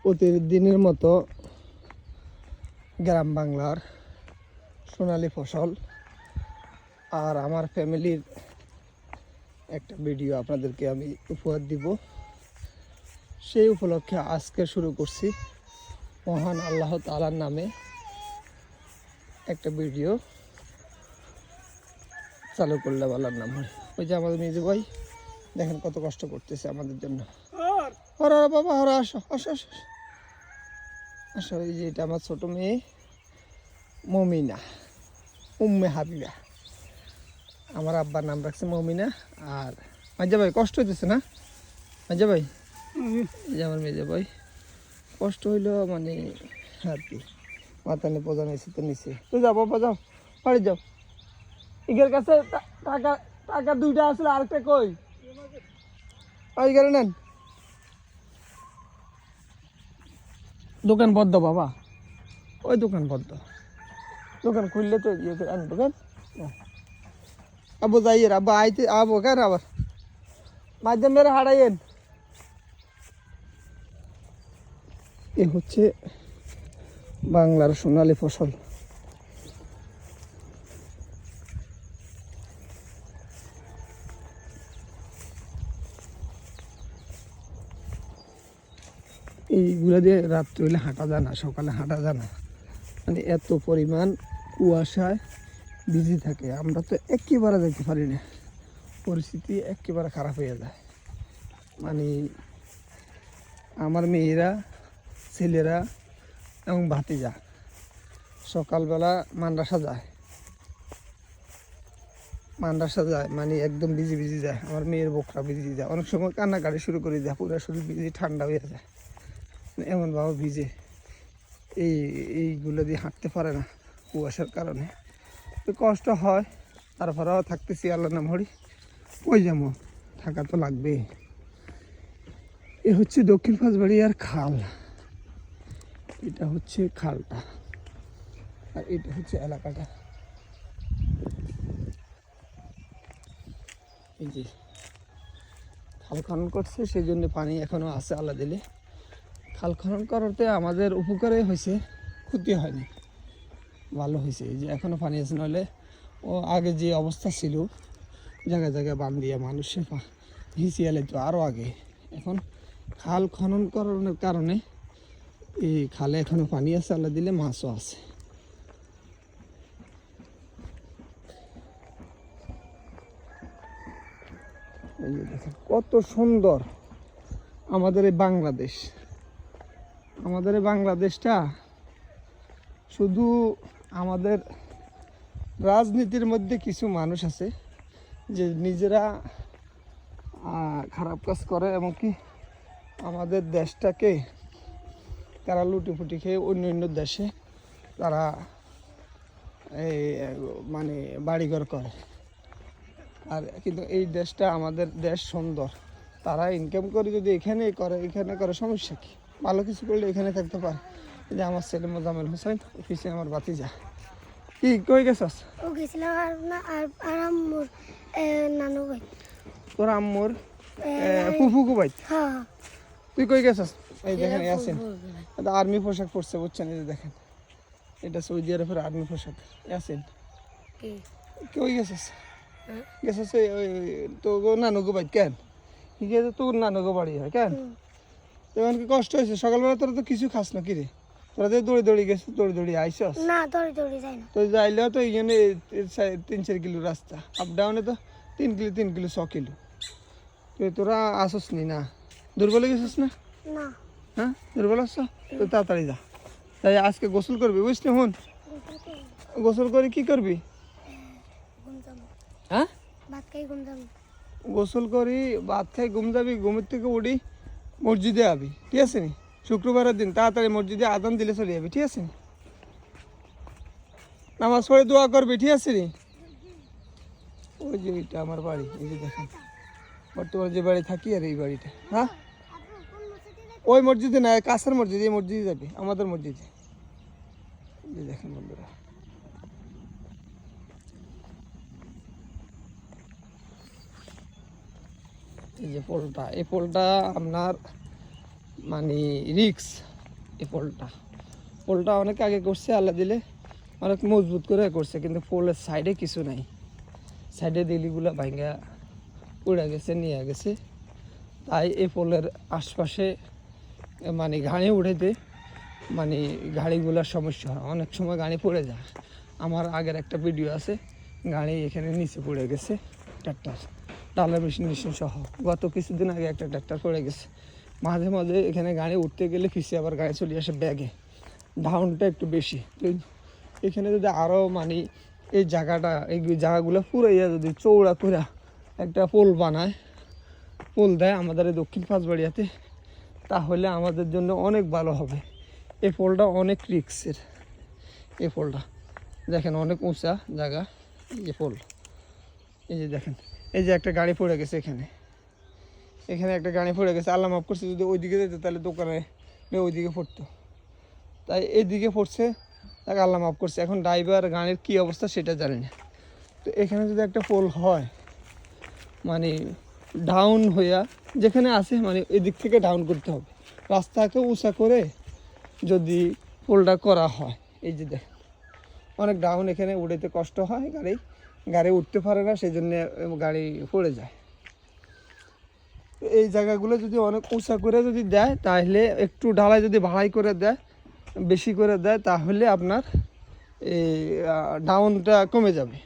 প্রতিদিনের মতো গ্রাম বাংলার সোনালী ফসল আর আমার ফ্যামিলির একটা ভিডিও আপনাদেরকে আমি উপহার দিব। সেই উপলক্ষে আজকে শুরু করছি মহান আল্লাহ তাআলার নামে একটা ভিডিও চালু করলে বলার নাম হয়। ওই যে আমাদের মেজু ভাই দেখেন কত কষ্ট করতেছে আমাদের জন্য। ওরা বাবা ওরা আসো আসো আসো আসো। এই যে এটা আমার ছোট মেয়ে মমিনা, উম্মে হাবিবা। আমার আব্বার নাম রাখছে মমিনা। আর মাজা ভাই কষ্ট হইতেছে না? মাজা ভাই এই যে আমার মেজা ভাই কষ্ট হইলো মানে আর কি, মাথা নিয়ে প্রধান হয়েছে তো নিচে। তুই যাও বাবা যাও, বাড়ি যাও। ইগের কাছে টাকা টাকা দুইটা আসলে আরেকটা কই ওই গেলে নেন। দোকান বদ্ধ বাবা, ওই দোকান বদ্ধ। দোকান খুললে তো ইয়ে করে আনবো কেন। আবু যাইয়ের আব্বা আইতে আবো কেন আবার মাধ্যম মেরে হারাইয়েন। এ হচ্ছে বাংলার সোনালী ফসল। এইগুলো দিয়ে রাত্রে হইলে হাঁটা যায় না, সকালে হাঁটা যায় না, মানে এত পরিমাণ কুয়াশায় ভিজে থাকে। আমরা তো একেবারে যেতে পারি না, পরিস্থিতি একেবারে খারাপ হয়ে যায়। মানে আমার মেয়েরা, ছেলেরা এবং ভাতিজা সকালবেলা মাদ্রাসা যায়, মানে একদম ভিজে যায়। আমার মেয়ের বোকরা ভিজে যায়, অনেক সময় কান্নাকাটি শুরু করে দেয়, পুরো শরীর ভিজে ঠান্ডা হয়ে যায়, এমনভাবে ভিজে। এইগুলো দিয়ে হাঁটতে পারে না কুয়াশার কারণে, তো কষ্ট হয়। তারপরেও থাকতেছি আল্লাহর নাম হরি। ওই যেমন থাকা তো লাগবে। এ হচ্ছে দক্ষিণ ফাঁসবাড়িয়ার খাল, এটা হচ্ছে খালটা, আর এটা হচ্ছে এলাকাটা। এই যে খাল খনন করছে, সেই জন্য পানি এখনো আছে আল্লাহ দিলে। খাল খনন করাতে আমাদের উপকারে হয়েছে, ক্ষতি হয়নি, ভালো হয়েছে। এই যে এখনো পানি আছে, নইলে ও আগে যে অবস্থা ছিল জায়গায় জায়গায় বান দিয়ে মানুষের ভিজিয়ে লাগতো আরও আগে। এখন খাল খনন করার কারণে এই খালে এখনো পানি আছে আল্লাহ দিলে, মাছও আছে। এই যে দেখেন কত সুন্দর আমাদের এই বাংলাদেশ। আমাদের এই বাংলাদেশটা শুধু আমাদের রাজনীতির মধ্যে কিছু মানুষ আছে যে নিজেরা খারাপ কাজ করে, এমনকি আমাদের দেশটাকে তারা লুটিপুটি খেয়ে অন্য দেশে তারা এই মানে বাড়িঘর করে। আর কিন্তু এই দেশটা আমাদের দেশ সুন্দর, তারা ইনকাম করে যদি এখানে করে সমস্যা কি? ভালো কিছু করলে এখানে থাকতে পারে। যে আমার ছেলে মোজাম্মেল হোসেন, অফিসে আমার ভাতিজা। কি কই গেছস? ও গেছিলাম আর আম্মুর নানু ভাই। তোর আম্মুর ফুফুকু ভাই? হ্যাঁ। তুই কই গেছস? এই দেখেন ইয়াসিন এটা আর্মি পোশাক পরছে, বুঝছেন? এই যে দেখেন এটা সৌদি আরবের আর্মি পোশাক। ইয়াসিন কই গেছস? গেছস ওই তো নানুগো ভাই কেন? ঠিক আছে, তোর নানুগো বাড়ি হয় কেন? এমন কি কষ্ট হয়েছে? সকালবেলা তোরা তো কিছু খাস না, কিরে তোরা তো দৌড়ি গেছিস, দৌড়ি আইসস না? দৌড়ি যাই না তো, যাইলেও তো এইখানে 3-4 কিলো রাস্তা, আপ ডাউনে তো 3 কিলো 6 কিলো। তোরা আসস নি না? দুর্বল গেছিস না? না। হ্যাঁ দুর্বল আসছ তো, তাড়াতাড়ি যা। তাই আজকে গোসল করবি, বুঝলি? হুন, গোসল করে কি করবি? হ্যাঁ ভাত খাই ঘুম যাবো। গোসল করি, ভাত খাই ঘুম যাবি, ঘুমের থেকে উঠি মসজিদে আবি, ঠিক আছে নি? শুক্রবারের দিন তাড়াতাড়ি মসজিদে আজান দিলে চলে যাবি, ঠিক আছে নি? নামাজ পড়ে দোয়া করবি, ঠিক আছে নি? ওই যে এটা আমার বাড়ি, এই যে দেখেন বর্তমানে যে বাড়ি থাকি আর এই বাড়িটা। হ্যাঁ ওই মসজিদে না, কাছের মসজিদ, এই মসজিদে যাবে, আমাদের মসজিদে। এই যে দেখেন বন্ধুরা, এই যে পোলটা, এই পোলটা আপনার মানে রিক্স, এই পোলটা অনেক আগে করছে, আল্লাহ দিলে অনেক মজবুত করে করছে, কিন্তু পোলের সাইডে কিছু নাই, সাইডে দিলিগুলো ভাঙ্গা উড়ে গেছে, নিয়ে গেছে। তাই এই পোলের আশপাশে মানে গাড়ি উঠেতে মানে গাড়িগুলোর সমস্যা হয়, অনেক সময় গাড়ি পড়ে যায়। আমার আগের একটা ভিডিও আছে, গাড়ি এখানে নিচে পড়ে গেছে, ট্র্যাক্টর ডালার মেশিন সহ। গত কিছুদিন আগে একটা ট্র্যাক্টর পড়ে গেছে। মাঝে মাঝে এখানে গাড়ি উঠতে গেলে পিছিয়ে আবার গাড়ি চলে আসে ব্যাগে, ডাউনটা একটু বেশি। তো এখানে যদি আরও মানে এই জায়গাগুলো পুরাইয়া যদি চৌড়া করে একটা পোল বানায়, পোল দেয় আমাদের এই দক্ষিণ পাঁচবাড়িয়াতে, তাহলে আমাদের জন্য অনেক ভালো হবে। এই পোলটা অনেক রিক্সের, এই পোলটা দেখেন অনেক উঁচা জায়গা। এই পোল, এই যে দেখেন, এই যে একটা গাড়ি পড়ে গেছে এখানে একটা গাড়ি পড়ে গেছে। আল্লাহ মাফ করছে, যদি ওইদিকে যেত তাহলে দোকানে ওইদিকে পড়তো, তাই এইদিকে পড়ছে, তাকে আল্লাহ মাফ করছে। এখন ড্রাইভার গাড়ির কী অবস্থা সেটা জানি না। তো এখানে যদি একটা পোল হয়, মানে ডাউন হইয়া যেখানে আছে মানে এদিক থেকে ডাউন করতে হবে, রাস্তাকে উঁচা করে যদি পোলটা করা হয়। এই যে দেখেন অনেক ডাউন, এখানে উঠেতে কষ্ট হয়, গাড়ি উঠতে পারে না, সেই জন্য গাড়ি পড়ে যায়। এই জায়গাগুলো যদি অনেক উঁচা করে যদি দেয়, তাহলে একটু ঢালাই যদি ভাড়াই করে দেয়, বেশি করে দেয়, তাহলে আপনার এই ডাউনটা কমে যাবে।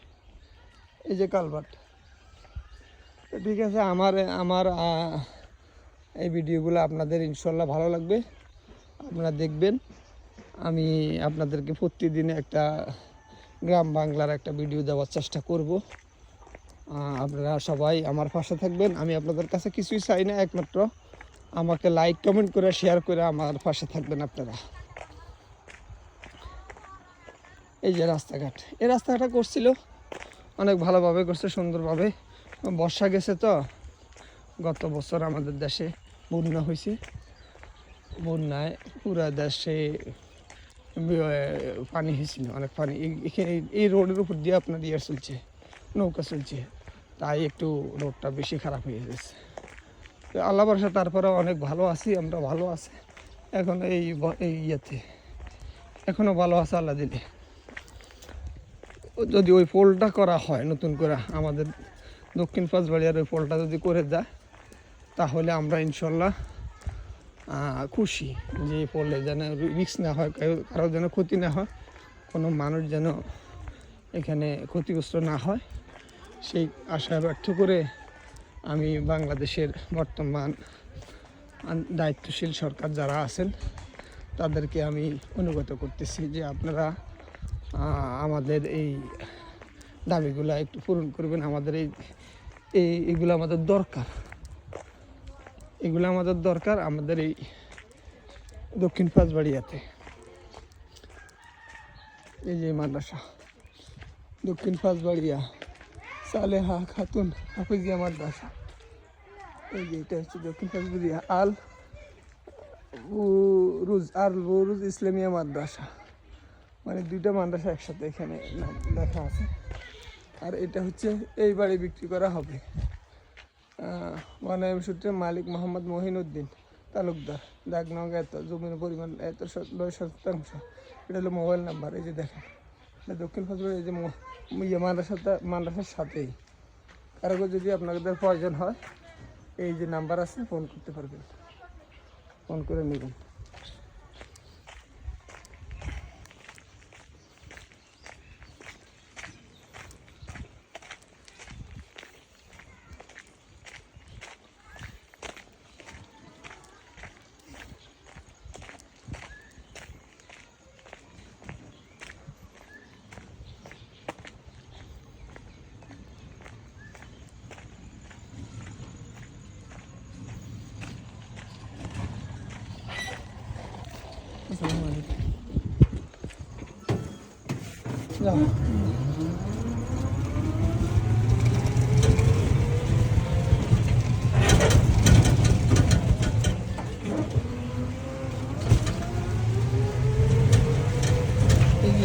এই যে কালভার্ট, ঠিক আছে। আমার এই ভিডিওগুলো আপনাদের ইনশাল্লাহ ভালো লাগবে, আপনারা দেখবেন। আমি আপনাদেরকে প্রতিদিন একটা গ্রাম বাংলার একটা ভিডিও দেওয়ার চেষ্টা করব। আপনারা সবাই আমার পাশে থাকবেন। আমি আপনাদের কাছে কিছুই চাই না, একমাত্র আমাকে লাইক কমেন্ট করে শেয়ার করে আমার পাশে থাকবেন আপনারা। এই যে রাস্তাঘাট, এই রাস্তাঘাটটা করছিল অনেক ভালোভাবে করছে, সুন্দরভাবে। বর্ষা গেছে তো, গত বছর আমাদের দেশে বন্যা হয়েছে, বন্যায় পুরো দেশে পানি হয়েছিল, অনেক পানি। এখানে এই রোডের উপর দিয়ে আপনার চলছে, নৌকা চলছে, তাই একটু রোডটা বেশি খারাপ হয়ে গেছে। আল্লাহ ভরসা তারপরে অনেক ভালো আছি, আমরা ভালো আছি এখন। এই ইয়েতে এখনও ভালো আছে আল্লাহ দিলে। যদি ওই পোলটা করা হয় নতুন করে, আমাদের দক্ষিণ পাঁচবাড়িয়ার ওই পোলটা যদি করে দেয়, তাহলে আমরা ইনশাল্লাহ খুশি যে পোলে যেন রিস্ক না হয়, কারো যেন ক্ষতি না হয়, কোনো মানুষ যেন এখানে ক্ষতিগ্রস্ত না হয়, সেই আশা ব্যর্থ করে আমি বাংলাদেশের বর্তমান দায়িত্বশীল সরকার যারা আছেন তাদেরকে আমি অনুগত করতেছি যে আপনারা আমাদের এই দাবিগুলো একটু পূরণ করবেন। আমাদের এইগুলো আমাদের দরকার, এগুলো আমাদের দরকার আমাদের এই দক্ষিণ পাঁচবাড়িয়াতে। এই যে মাদ্রাসা দক্ষিণ পাঁচবাড়িয়া সালেহা খাতুন হাফিজিয়া মাদ্রাসা, এই যে এটা হচ্ছে দক্ষিণ পাঁচবাড়িয়া আল বুরুজ ইসলামিয়া মাদ্রাসা, মানে দুইটা মাদ্রাসা একসাথে এখানে লেখা আছে। আর এটা হচ্ছে এই বাড়ি বিক্রি করা হবে, বনায়ন সূত্রে মালিক মোহাম্মদ মহিনুদ্দিন তালুকদার, দাগনগ এত, জমির পরিমাণ এত 9%। এটা হলো মোবাইল নাম্বার। এই যে দেখেন দক্ষিণ পাঁচবাড়ি, এই যে মাদ্রাসার সাথেই। কারো যদি আপনাদের প্রয়োজন হয়, এই যে নাম্বার আছে, ফোন করতে পারবেন, ফোন করে নেবেন। যাও।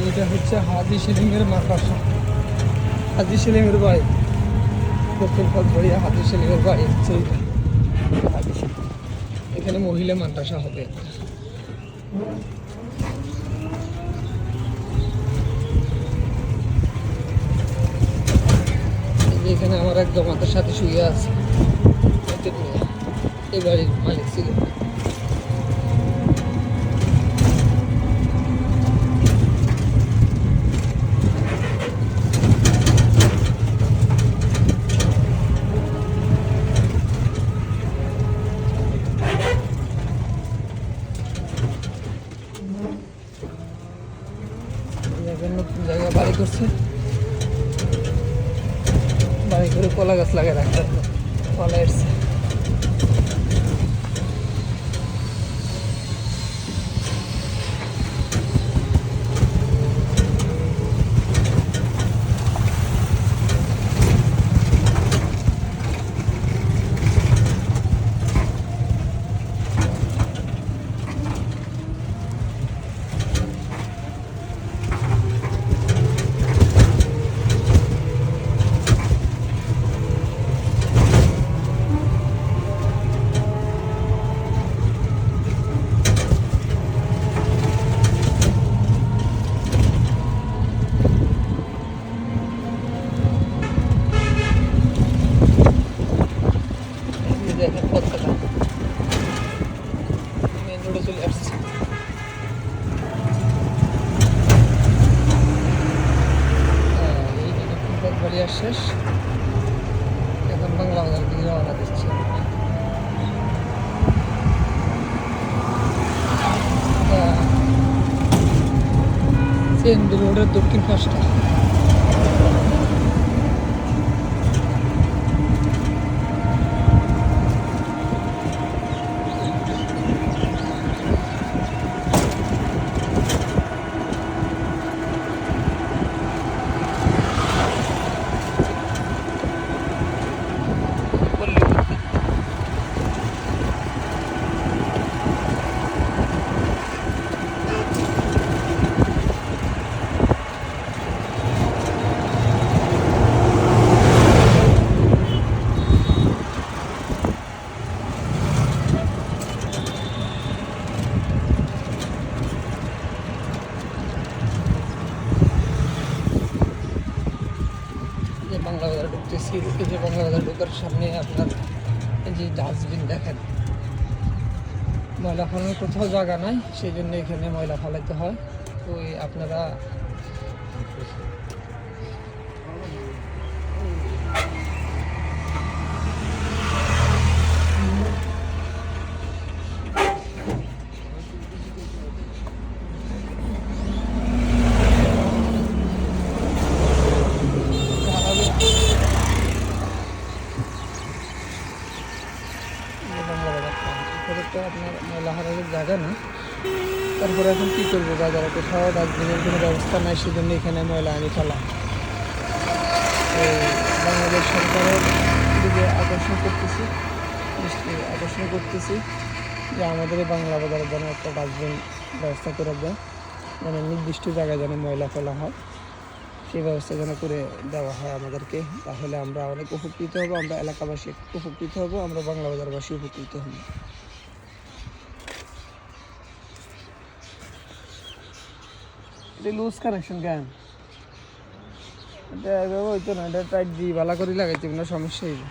এটা হচ্ছে হাজি সেলিমের মাদ্রাসা, হাজি সেলিমের বাড়ি, দক্ষিণ পাঁচবাড়িয়া হাজি সেলিমের বাড়ি হচ্ছে এইটা। এখানে মহিলা মাদ্রাসা হবে, এখানে আমার একদম আমাদের সাথে শুয়ে আছে এই বাড়ির মালিক ছিল। নতুন জায়গায় বাড়ি করছে, বাড়ি করে কলা গাছ লাগিয়ে রাখতে কলা এসছে। দেখেন পথটা মেন রোডে চলে আসছে। এই যে ফুটপাত বাড়ি আর শেষ, এখন বাংলা বাজার দিকে রওনা দিচ্ছে। সিএনজি রোডের দক্ষিণ পাশটা। বাংলা বাজার ঢুকতেছি, এই যে বাংলা বাজার ঢোকার সামনে আপনার এই যে ডাস্টবিন দেখেন, ময়লা ফেলানোর কোথাও জায়গা নাই, সেই জন্য এখানে ময়লা ফেলাইতে হয়। তো আপনারা আপনার ময়লা হারানোর জায়গা না। তারপরে এখন কী করবো, বাজারে কোথাও ডাস্টবিনের কোনো ব্যবস্থা নাই, সেজন্য এখানে ময়লা আনি ফেলা। বাংলাদেশ সরকারের দিকে আকর্ষণ করতেছি যে আমাদের এই বাংলা বাজারের যেন একটা ডাস্টবিন ব্যবস্থা করে দেয়, যেন নির্দিষ্ট জায়গায় যেন ময়লা ফেলা হয়, সেই ব্যবস্থা যেন করে দেওয়া হয় আমাদেরকে। তাহলে আমরা অনেক উপকৃত হব, আমরা এলাকাবাসী উপকৃত হব, আমরা বাংলা বাজারবাসী উপকৃত হব। এটা লুজ কানেকশন কেন? এটা এভাবে হইতো না, এটা টাইট দিয়ে ভালো করে লাগাইতে না, সমস্যা হইবে।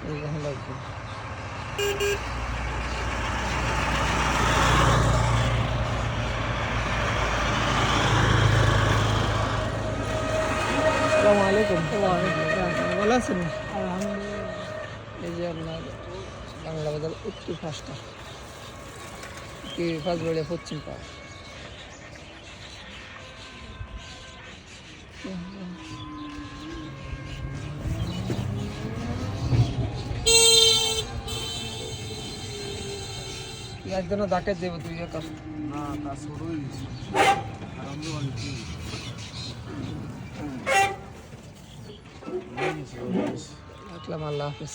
এইরকম লাগবে। আসসালামু আলাইকুম। ভালো আছেন? এই যে আপনার বাংলা বাজার উত্তর পাঁচটা কি পাঁচবাড়িয়া পশ্চিম পাড়। একজন ডাকাত দেব তুই না, তা ছোটই আল্লাহ হাফেজ।